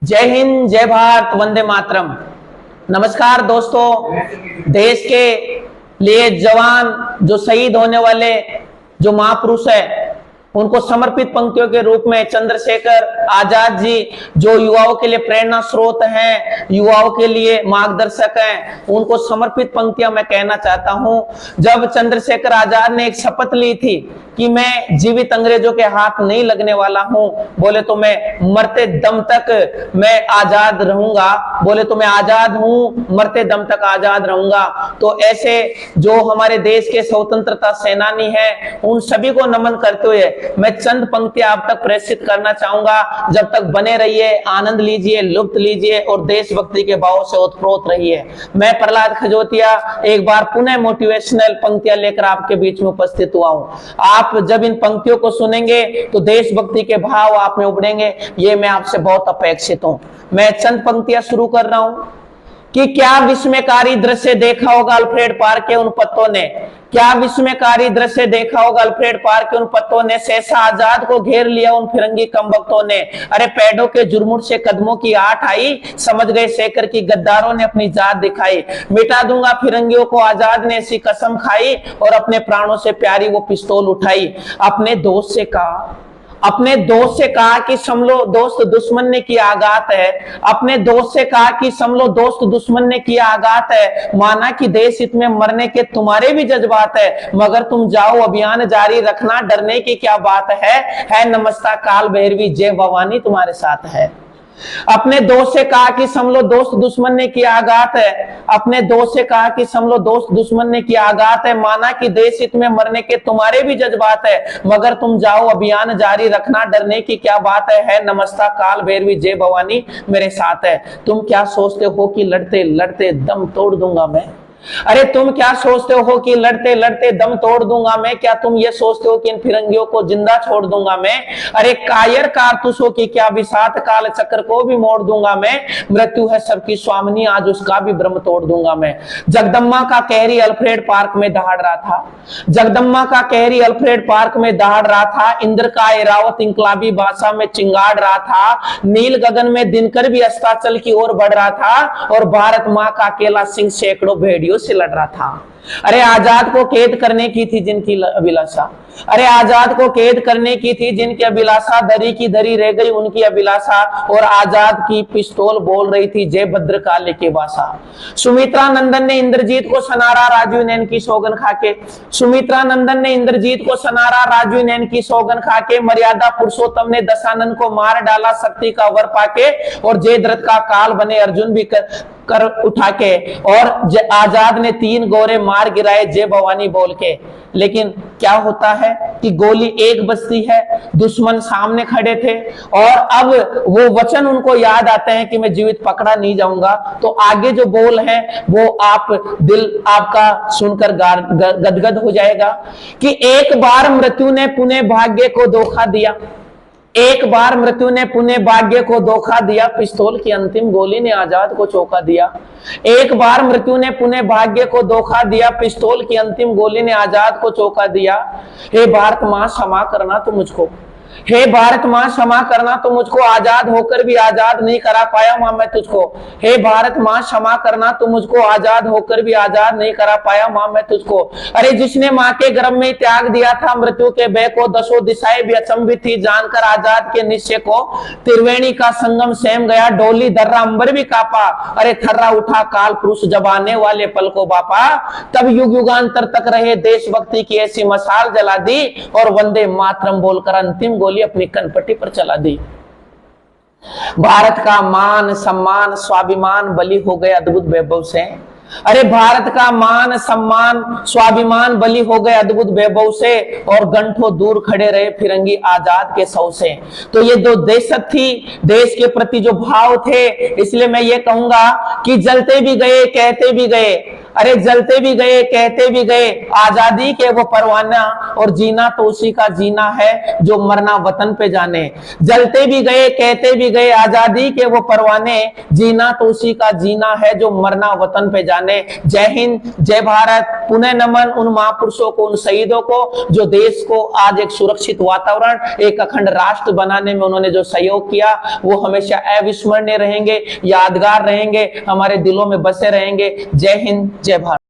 जय हिंद, जय भारत, वंदे मातरम। नमस्कार दोस्तों, देश के लिए जवान जो शहीद होने वाले जो महापुरुष है उनको समर्पित पंक्तियों के रूप में चंद्रशेखर आजाद जी जो युवाओं के लिए प्रेरणा स्रोत हैं, युवाओं के लिए मार्गदर्शक हैं, उनको समर्पित पंक्तियां मैं कहना चाहता हूं। जब चंद्रशेखर आजाद ने एक शपथ ली थी कि मैं जीवित अंग्रेजों के हाथ नहीं लगने वाला हूं, बोले तो मैं मरते दम तक मैं आजाद रहूंगा, बोले तो मैं आजाद हूं, मरते दम तक आजाद रहूंगा। तो ऐसे जो हमारे देश के स्वतंत्रता सेनानी हैं उन सभी को नमन करते हुए मैं चंद पंक्तियां आप तक प्रेषित करना चाहूंगा। जब तक बने रहिए, आनंद लीजिए, लुत्फ लीजिए और देशभक्ति के भाव से ओतप्रोत रहिए। मैं प्रहलाद खजोतिया एक बार पुनः मोटिवेशनल पंक्तियां लेकर आपके बीच में उपस्थित हुआ हूं। आप जब इन पंक्तियों को सुनेंगे तो देशभक्ति के भाव आप में उभरेंगे, ये मैं आपसे बहुत अपेक्षित हूं। मैं चंद पंक्तियां शुरू कर रहा हूं कि क्या विस्मयकारी दृश्य देखा होगा अल्फ्रेड पार्क के उन पत्तों ने, क्या विस्मयकारी दृश्य देखा होगा अल्फ्रेड पार्क के उन पत्तों ने, सहसा आजाद को घेर लिया उन फिरंगी कमबख्तों ने। अरे पैडों के जुर्मुट से कदमों की आठ आई, समझ गए शेखर की गद्दारों ने अपनी जात दिखाई। मिटा दूंगा फिरंगियों को आजाद ने ऐसी कसम खाई और अपने प्राणों से प्यारी वो पिस्तौल उठाई। अपने दोस्त से कहा कि समलो दोस्त दुश्मन ने किया आघात है, अपने दोस्त से कहा कि समलो दोस्त दुश्मन ने किया आघात है। माना कि देश हित में मरने के तुम्हारे भी जज्बात है, मगर तुम जाओ अभियान जारी रखना, डरने की क्या बात है नमस्ता काल भैरवी जय भवानी तुम्हारे साथ है। अपने दोस्त से कहा कि समलो दोस्त दुश्मन ने किया आघात है, अपने दोस्त से कहा कि समलो दोस्त दुश्मन ने किया आघात है। माना कि देश हित में मरने के तुम्हारे भी जज्बात है, मगर तुम जाओ अभियान जारी रखना, डरने की क्या बात है नमस्ता काल भैरवी जय भवानी मेरे साथ है। तुम क्या सोचते हो कि लड़ते लड़ते दम तोड़ दूंगा मैं, अरे तुम क्या सोचते हो कि लड़ते लड़ते दम तोड़ दूंगा मैं, क्या तुम ये सोचते हो कि इन फिरंगियों को जिंदा छोड़ दूंगा मैं। अरे कायर कारतूसों की क्या विसात काल चक्र को भी मोड़ दूंगा मैं, मृत्यु है सबकी स्वामिनी आज उसका भी ब्रह्म तोड़ दूंगा मैं। जगदम्मा का कहरी अल्फ्रेड पार्क में दहाड़ रहा था, जगदम्मा का कहरी अल्फ्रेड पार्क में दहाड़ रहा था, इंद्र का ऐरावत इंकलाबी भाषा में चिंगाड़ रहा था, नील गगन में दिनकर भी अस्ताचल की ओर बढ़ रहा था और भारत माँ का अकेला सिंह सैकड़ों भेड़ियों से लड़ रहा था। अरे आजाद को कैद करने की थी जिनकी अभिलाषा, अरे आजाद को कैद करने की थी जिनकी अभिलाषा, धरी की धरी रह गई उनकी अभिलाषा और आजाद की पिस्तौल बोल रही थी जय भद्रकाली की भाषा। सुमित्रा नंदन ने इंद्रजीत को सनारा राजू नैन की सौगन खाके, सुमित्रा नंदन ने इंद्रजीत को सनारा राजू नैन की सौगन खाके, मर्यादा पुरुषोत्तम ने दशानन को मार डाला शक्ति का वर पाके और जयद्रथ का काल बने अर्जुन भी कर उठा के, और आजाद ने 3 गोरे मार गिराए जय भवानी बोल के। लेकिन क्या होता है कि गोली एक बजती है, दुश्मन सामने खड़े थे और अब वो वचन उनको याद आते हैं कि मैं जीवित पकड़ा नहीं जाऊंगा। तो आगे जो बोल है वो आप दिल आपका सुनकर गदगद हो जाएगा कि एक बार मृत्यु ने पुणे भाग्य को धोखा दिया, एक बार मृत्यु ने पुणे भाग्य को धोखा दिया, पिस्तौल की अंतिम गोली ने आजाद को चौंका दिया। एक बार मृत्यु ने पुणे भाग्य को धोखा दिया, पिस्तौल की अंतिम गोली ने आजाद को चौंका दिया। हे भारत मां क्षमा करना तो मुझको, हे भारत मां क्षमा करना तो मुझको, आजाद होकर भी आजाद नहीं करा पाया मां मैं तुझको। हे भारत मां क्षमा करना तो मुझको, आजाद होकर भी आजाद नहीं करा पाया मां मैं तुझको। अरे जिसने मां के गर्भ में त्याग दिया था मृत्यु के भय को, दसों दिशाएं भी अचंभित थी जानकर आजाद के निश्चय को। त्रिवेणी का संगम सेम गया, डोली दर्रा अंबर भी कापा, अरे थर्रा उठा काल पुरुष जब आने वाले पल को बापा। तब युग युगांतर तक रहे देशभक्ति की ऐसी मशाल जला दी और वंदे मातरम बोलकर अंतिम गोली अपनी कनपट्टी पर चला दी। भारत का मान सम्मान स्वाभिमान बलि हो गए अद्भुत वैभव से, अरे भारत का मान सम्मान स्वाभिमान बलि हो गए अद्भुत वैभव से और घंटों दूर खड़े रहे फिरंगी आजाद के सौ से। तो ये जो देशत थी, देश के प्रति जो भाव थे, इसलिए मैं ये कहूंगा कि जलते भी गए कहते भी गए, अरे जलते भी गए, कहते भी गए आजादी के वो परवाना, और जीना तो उसी का जीना है जो मरना वतन पे जाने। जलते भी गए, कहते भी गए आजादी के वो परवाने, जीना तो उसी का जीना है जो मरना वतन पे जाने। जय हिंद, जय भारत। पुनः नमन उन महापुरुषों को, उन शहीदों को जो देश को आज एक सुरक्षित वातावरण, एक अखंड राष्ट्र बनाने में उन्होंने जो सहयोग किया, वो हमेशा अविस्मरणीय रहेंगे, यादगार रहेंगे, हमारे दिलों में बसे रहेंगे। जय हिंद, जय भारत।